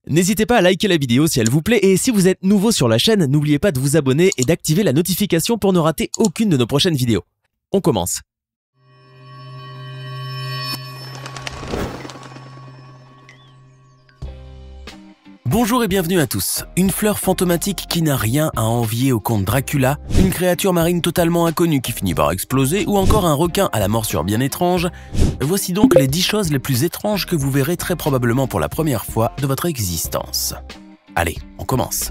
N'hésitez pas à liker la vidéo si elle vous plaît et si vous êtes nouveau sur la chaîne, n'oubliez pas de vous abonner et d'activer la notification pour ne rater aucune de nos prochaines vidéos. On commence. Bonjour et bienvenue à tous. Une fleur fantomatique qui n'a rien à envier au comte Dracula, une créature marine totalement inconnue qui finit par exploser ou encore un requin à la morsure bien étrange. Voici donc les 10 choses les plus étranges que vous verrez très probablement pour la première fois de votre existence. Allez, on commence.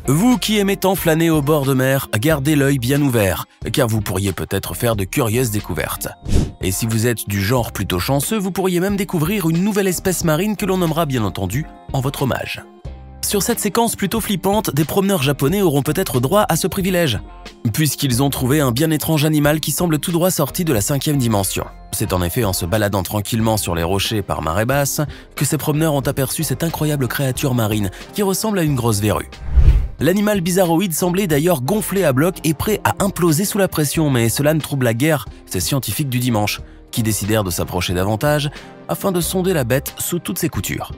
Vous qui aimez tant flâner au bord de mer, gardez l'œil bien ouvert, car vous pourriez peut-être faire de curieuses découvertes. Et si vous êtes du genre plutôt chanceux, vous pourriez même découvrir une nouvelle espèce marine que l'on nommera bien entendu en votre hommage. Sur cette séquence plutôt flippante, des promeneurs japonais auront peut-être droit à ce privilège, puisqu'ils ont trouvé un bien étrange animal qui semble tout droit sorti de la 5e dimension. C'est en effet en se baladant tranquillement sur les rochers par marée basse que ces promeneurs ont aperçu cette incroyable créature marine qui ressemble à une grosse verrue. L'animal bizarroïde semblait d'ailleurs gonflé à bloc et prêt à imploser sous la pression, mais cela ne troubla guère ces scientifiques du dimanche, qui décidèrent de s'approcher davantage afin de sonder la bête sous toutes ses coutures.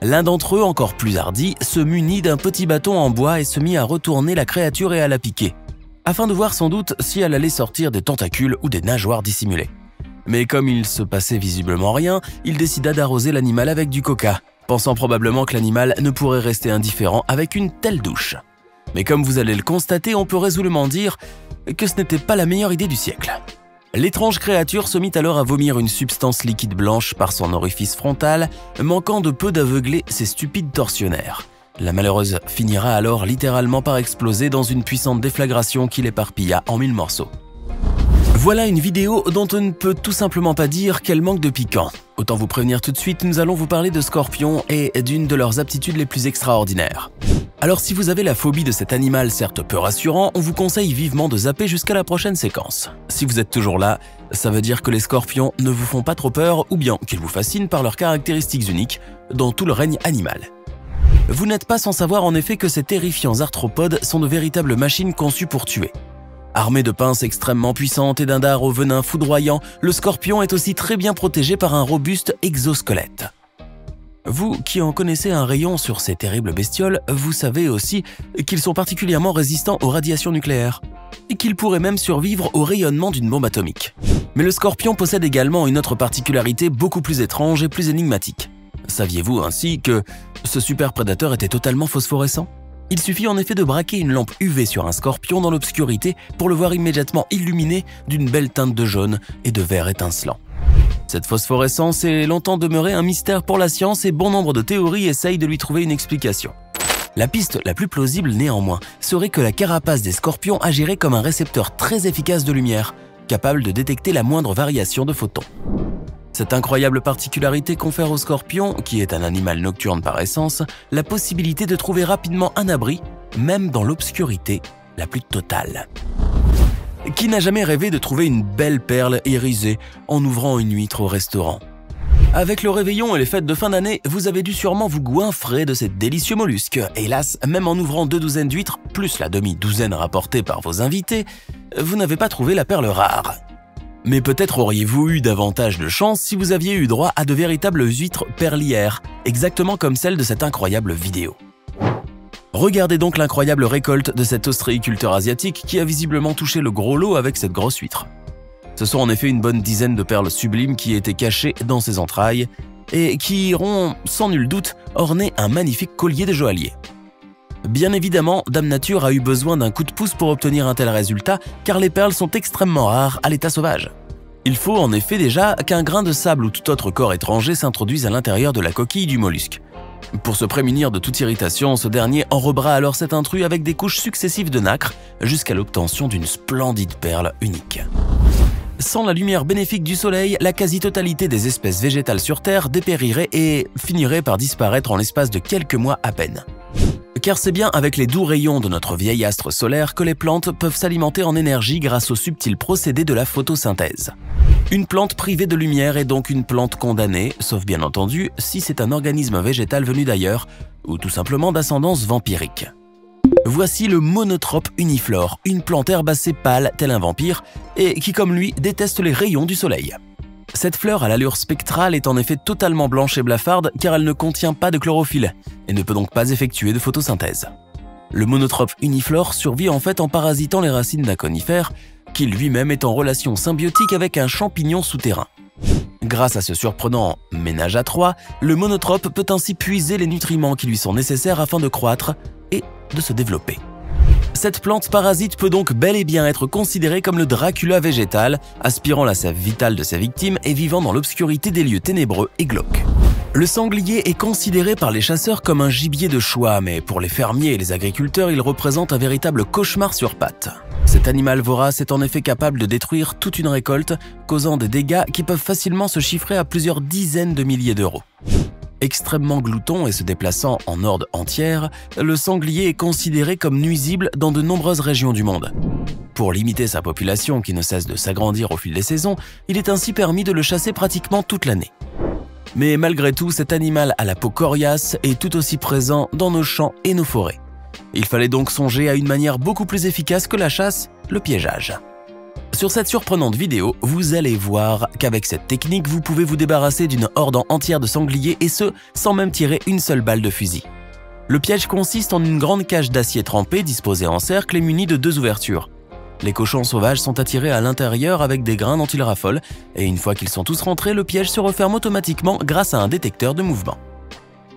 L'un d'entre eux, encore plus hardi, se munit d'un petit bâton en bois et se mit à retourner la créature et à la piquer, afin de voir sans doute si elle allait sortir des tentacules ou des nageoires dissimulées. Mais comme il se passait visiblement rien, il décida d'arroser l'animal avec du coca, pensant probablement que l'animal ne pourrait rester indifférent avec une telle douche. Mais comme vous allez le constater, on peut résolument dire que ce n'était pas la meilleure idée du siècle. L'étrange créature se mit alors à vomir une substance liquide blanche par son orifice frontal, manquant de peu d'aveugler ces stupides tortionnaires. La malheureuse finira alors littéralement par exploser dans une puissante déflagration qui l'éparpilla en 1000 morceaux. Voilà une vidéo dont on ne peut tout simplement pas dire qu'elle manque de piquant. Autant vous prévenir tout de suite, nous allons vous parler de scorpions et d'une de leurs aptitudes les plus extraordinaires. Alors si vous avez la phobie de cet animal certes peu rassurant, on vous conseille vivement de zapper jusqu'à la prochaine séquence. Si vous êtes toujours là, ça veut dire que les scorpions ne vous font pas trop peur ou bien qu'ils vous fascinent par leurs caractéristiques uniques dans tout le règne animal. Vous n'êtes pas sans savoir en effet que ces terrifiants arthropodes sont de véritables machines conçues pour tuer. Armé de pinces extrêmement puissantes et d'un dard au venin foudroyant, le scorpion est aussi très bien protégé par un robuste exosquelette. Vous qui en connaissez un rayon sur ces terribles bestioles, vous savez aussi qu'ils sont particulièrement résistants aux radiations nucléaires et qu'ils pourraient même survivre au rayonnement d'une bombe atomique. Mais le scorpion possède également une autre particularité beaucoup plus étrange et plus énigmatique. Saviez-vous ainsi que ce super prédateur était totalement phosphorescent ? Il suffit en effet de braquer une lampe UV sur un scorpion dans l'obscurité pour le voir immédiatement illuminé d'une belle teinte de jaune et de vert étincelant. Cette phosphorescence est longtemps demeurée un mystère pour la science et bon nombre de théories essayent de lui trouver une explication. La piste la plus plausible néanmoins serait que la carapace des scorpions agirait comme un récepteur très efficace de lumière, capable de détecter la moindre variation de photons. Cette incroyable particularité confère au scorpion, qui est un animal nocturne par essence, la possibilité de trouver rapidement un abri, même dans l'obscurité la plus totale. Qui n'a jamais rêvé de trouver une belle perle irisée en ouvrant une huître au restaurant? Avec le réveillon et les fêtes de fin d'année, vous avez dû sûrement vous goinfrer de ces délicieux mollusques. Hélas, même en ouvrant 2 douzaines d'huîtres, plus la demi-douzaine rapportée par vos invités, vous n'avez pas trouvé la perle rare. Mais peut-être auriez-vous eu davantage de chance si vous aviez eu droit à de véritables huîtres perlières, exactement comme celle de cette incroyable vidéo. Regardez donc l'incroyable récolte de cet ostréiculteur asiatique qui a visiblement touché le gros lot avec cette grosse huître. Ce sont en effet une bonne dizaine de perles sublimes qui étaient cachées dans ses entrailles et qui iront, sans nul doute, orner un magnifique collier de joaillier. Bien évidemment, Dame Nature a eu besoin d'un coup de pouce pour obtenir un tel résultat car les perles sont extrêmement rares à l'état sauvage. Il faut en effet déjà qu'un grain de sable ou tout autre corps étranger s'introduise à l'intérieur de la coquille du mollusque. Pour se prémunir de toute irritation, ce dernier enrobera alors cet intrus avec des couches successives de nacre jusqu'à l'obtention d'une splendide perle unique. Sans la lumière bénéfique du soleil, la quasi-totalité des espèces végétales sur Terre dépérirait et finirait par disparaître en l'espace de quelques mois à peine. Car c'est bien avec les doux rayons de notre vieil astre solaire que les plantes peuvent s'alimenter en énergie grâce au subtil procédé de la photosynthèse. Une plante privée de lumière est donc une plante condamnée, sauf bien entendu si c'est un organisme végétal venu d'ailleurs, ou tout simplement d'ascendance vampirique. Voici le monotrope uniflore, une plante herbacée pâle tel un vampire, et qui comme lui déteste les rayons du soleil. Cette fleur à l'allure spectrale est en effet totalement blanche et blafarde car elle ne contient pas de chlorophylle et ne peut donc pas effectuer de photosynthèse. Le monotrope uniflore survit en fait en parasitant les racines d'un conifère qui lui-même est en relation symbiotique avec un champignon souterrain. Grâce à ce surprenant ménage à trois, le monotrope peut ainsi puiser les nutriments qui lui sont nécessaires afin de croître et de se développer. Cette plante parasite peut donc bel et bien être considérée comme le Dracula végétal, aspirant la sève vitale de ses victimes et vivant dans l'obscurité des lieux ténébreux et glauques. Le sanglier est considéré par les chasseurs comme un gibier de choix, mais pour les fermiers et les agriculteurs, il représente un véritable cauchemar sur pattes. Cet animal vorace est en effet capable de détruire toute une récolte, causant des dégâts qui peuvent facilement se chiffrer à plusieurs dizaines de milliers d'euros. Extrêmement glouton et se déplaçant en horde entière, le sanglier est considéré comme nuisible dans de nombreuses régions du monde. Pour limiter sa population qui ne cesse de s'agrandir au fil des saisons, il est ainsi permis de le chasser pratiquement toute l'année. Mais malgré tout, cet animal à la peau coriace est tout aussi présent dans nos champs et nos forêts. Il fallait donc songer à une manière beaucoup plus efficace que la chasse, le piégeage. Sur cette surprenante vidéo, vous allez voir qu'avec cette technique, vous pouvez vous débarrasser d'une horde entière de sangliers et ce, sans même tirer une seule balle de fusil. Le piège consiste en une grande cage d'acier trempé disposée en cercle et munie de 2 ouvertures. Les cochons sauvages sont attirés à l'intérieur avec des grains dont ils raffolent et une fois qu'ils sont tous rentrés, le piège se referme automatiquement grâce à un détecteur de mouvement.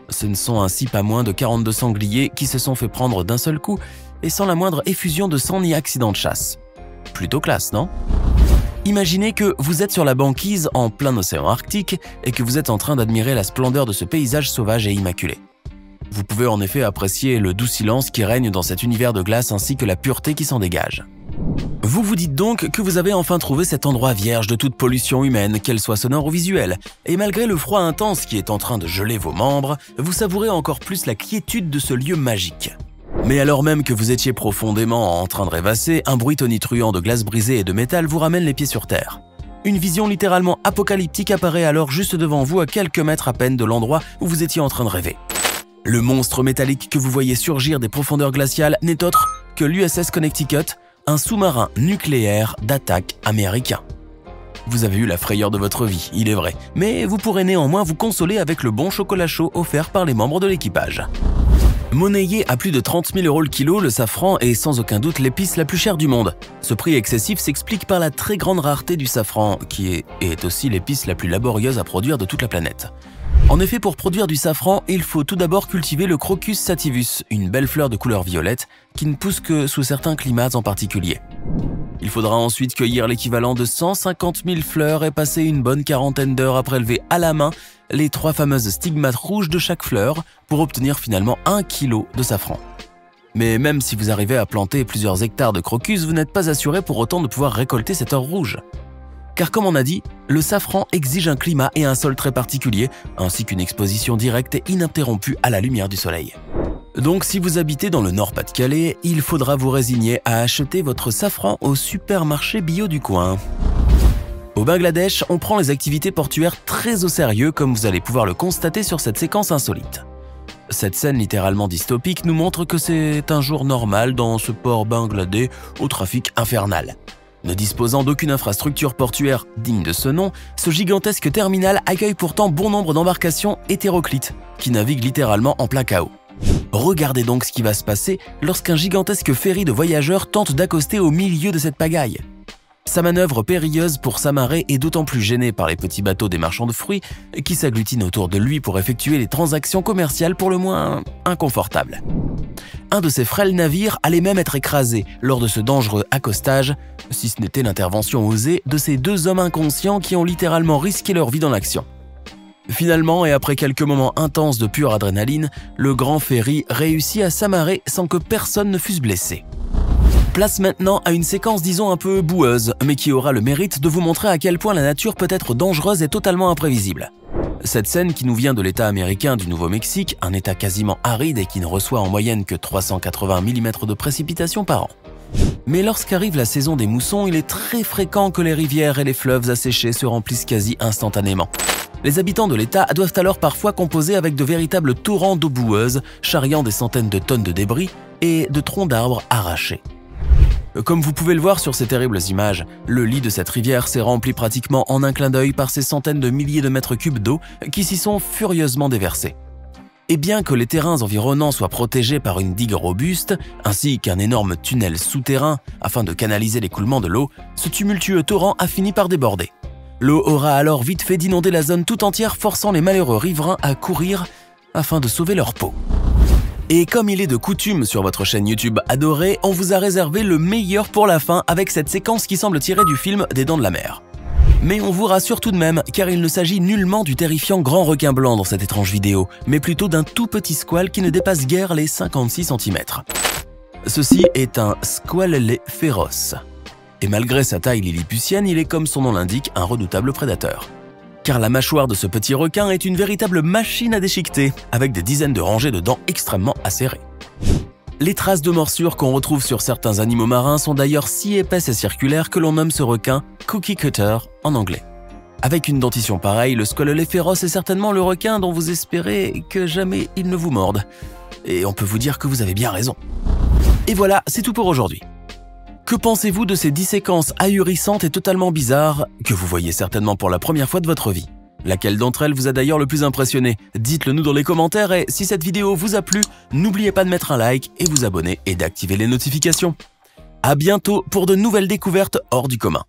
Ce ne sont ainsi pas moins de 42 sangliers qui se sont fait prendre d'un seul coup et sans la moindre effusion de sang ni accident de chasse. Plutôt classe, non? Imaginez que vous êtes sur la banquise en plein océan Arctique et que vous êtes en train d'admirer la splendeur de ce paysage sauvage et immaculé. Vous pouvez en effet apprécier le doux silence qui règne dans cet univers de glace ainsi que la pureté qui s'en dégage. Vous vous dites donc que vous avez enfin trouvé cet endroit vierge de toute pollution humaine, qu'elle soit sonore ou visuelle, et malgré le froid intense qui est en train de geler vos membres, vous savourez encore plus la quiétude de ce lieu magique. Mais alors même que vous étiez profondément en train de rêvasser, un bruit tonitruant de glace brisée et de métal vous ramène les pieds sur terre. Une vision littéralement apocalyptique apparaît alors juste devant vous à quelques mètres à peine de l'endroit où vous étiez en train de rêver. Le monstre métallique que vous voyez surgir des profondeurs glaciales n'est autre que l'USS Connecticut, un sous-marin nucléaire d'attaque américain. Vous avez eu la frayeur de votre vie, il est vrai, mais vous pourrez néanmoins vous consoler avec le bon chocolat chaud offert par les membres de l'équipage. Monnayé à plus de 30 000 € le kilo, le safran est sans aucun doute l'épice la plus chère du monde. Ce prix excessif s'explique par la très grande rareté du safran, qui est aussi l'épice la plus laborieuse à produire de toute la planète. En effet, pour produire du safran, il faut tout d'abord cultiver le Crocus sativus, une belle fleur de couleur violette qui ne pousse que sous certains climats en particulier. Il faudra ensuite cueillir l'équivalent de 150 000 fleurs et passer une bonne quarantaine d'heures à prélever à la main les 3 fameuses stigmates rouges de chaque fleur pour obtenir finalement 1 kg de safran. Mais même si vous arrivez à planter plusieurs hectares de crocus, vous n'êtes pas assuré pour autant de pouvoir récolter cette or rouge. Car comme on a dit, le safran exige un climat et un sol très particulier, ainsi qu'une exposition directe et ininterrompue à la lumière du soleil. Donc si vous habitez dans le Nord-Pas-de-Calais, il faudra vous résigner à acheter votre safran au supermarché bio du coin. Au Bangladesh, on prend les activités portuaires très au sérieux comme vous allez pouvoir le constater sur cette séquence insolite. Cette scène littéralement dystopique nous montre que c'est un jour normal dans ce port bangladais au trafic infernal. Ne disposant d'aucune infrastructure portuaire digne de ce nom, ce gigantesque terminal accueille pourtant bon nombre d'embarcations hétéroclites qui naviguent littéralement en plein chaos. Regardez donc ce qui va se passer lorsqu'un gigantesque ferry de voyageurs tente d'accoster au milieu de cette pagaille. Sa manœuvre périlleuse pour s'amarrer est d'autant plus gênée par les petits bateaux des marchands de fruits qui s'agglutinent autour de lui pour effectuer les transactions commerciales pour le moins inconfortables. Un de ces frêles navires allait même être écrasé lors de ce dangereux accostage, si ce n'était l'intervention osée de ces 2 hommes inconscients qui ont littéralement risqué leur vie dans l'action. Finalement, et après quelques moments intenses de pure adrénaline, le grand ferry réussit à s'amarrer sans que personne ne fût blessé. Place maintenant à une séquence disons un peu boueuse, mais qui aura le mérite de vous montrer à quel point la nature peut être dangereuse et totalement imprévisible. Cette scène qui nous vient de l'état américain du Nouveau-Mexique, un état quasiment aride et qui ne reçoit en moyenne que 380 mm de précipitations par an. Mais lorsqu'arrive la saison des moussons, il est très fréquent que les rivières et les fleuves asséchés se remplissent quasi instantanément. Les habitants de l'État doivent alors parfois composer avec de véritables torrents d'eau boueuse, charriant des centaines de tonnes de débris et de troncs d'arbres arrachés. Comme vous pouvez le voir sur ces terribles images, le lit de cette rivière s'est rempli pratiquement en un clin d'œil par ces centaines de milliers de mètres cubes d'eau qui s'y sont furieusement déversés. Et bien que les terrains environnants soient protégés par une digue robuste, ainsi qu'un énorme tunnel souterrain afin de canaliser l'écoulement de l'eau, ce tumultueux torrent a fini par déborder. L'eau aura alors vite fait d'inonder la zone tout entière, forçant les malheureux riverains à courir afin de sauver leur peau. Et comme il est de coutume sur votre chaîne YouTube adorée, on vous a réservé le meilleur pour la fin avec cette séquence qui semble tirée du film des Dents de la Mer. Mais on vous rassure tout de même, car il ne s'agit nullement du terrifiant grand requin blanc dans cette étrange vidéo, mais plutôt d'un tout petit squale qui ne dépasse guère les 56 cm. Ceci est un squale féroce. Et malgré sa taille lilliputienne, il est comme son nom l'indique, un redoutable prédateur. Car la mâchoire de ce petit requin est une véritable machine à déchiqueter, avec des dizaines de rangées de dents extrêmement acérées. Les traces de morsures qu'on retrouve sur certains animaux marins sont d'ailleurs si épaisses et circulaires que l'on nomme ce requin cookie cutter en anglais. Avec une dentition pareille, le squale féroce est certainement le requin dont vous espérez que jamais il ne vous morde. Et on peut vous dire que vous avez bien raison. Et voilà, c'est tout pour aujourd'hui. Que pensez-vous de ces 10 séquences ahurissantes et totalement bizarres que vous voyez certainement pour la première fois de votre vie? Laquelle d'entre elles vous a d'ailleurs le plus impressionné? Dites-le nous dans les commentaires et si cette vidéo vous a plu, n'oubliez pas de mettre un like et vous abonner et d'activer les notifications. À bientôt pour de nouvelles découvertes hors du commun.